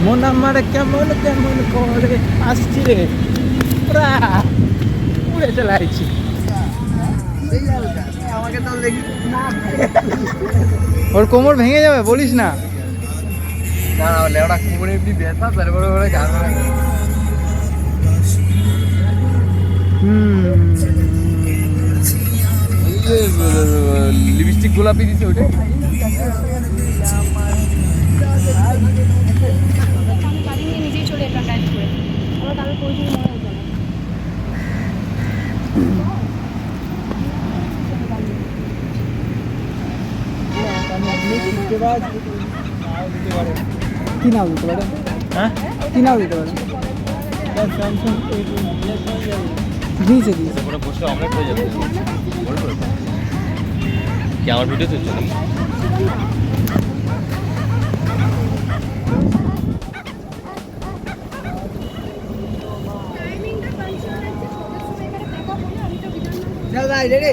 মন আমার কেমন কেমন করে আসছি রে, পুরা উড়ে চলে আসছি। ওর কোমর ভেঙে যাবে বলিস না। লেওড়া কোমরে এমনি ব্যথা, তারপরে ওরা গান লিপস্টিক গোলাপি দিছে ওটা। নিজেই চলে এলাম ডাইরেক্ট করে, আমার কারোর পরিচয় মনে হতো না। কি নাও দিতে পারেন? হ্যাঁ কি নাও দিতে পারেন? দিয়েছে দিয়েছে। বসে অমলেট হয়ে যাবে। কি আমার ভিডিও চলছে নাকি? চল ভাই রেডি।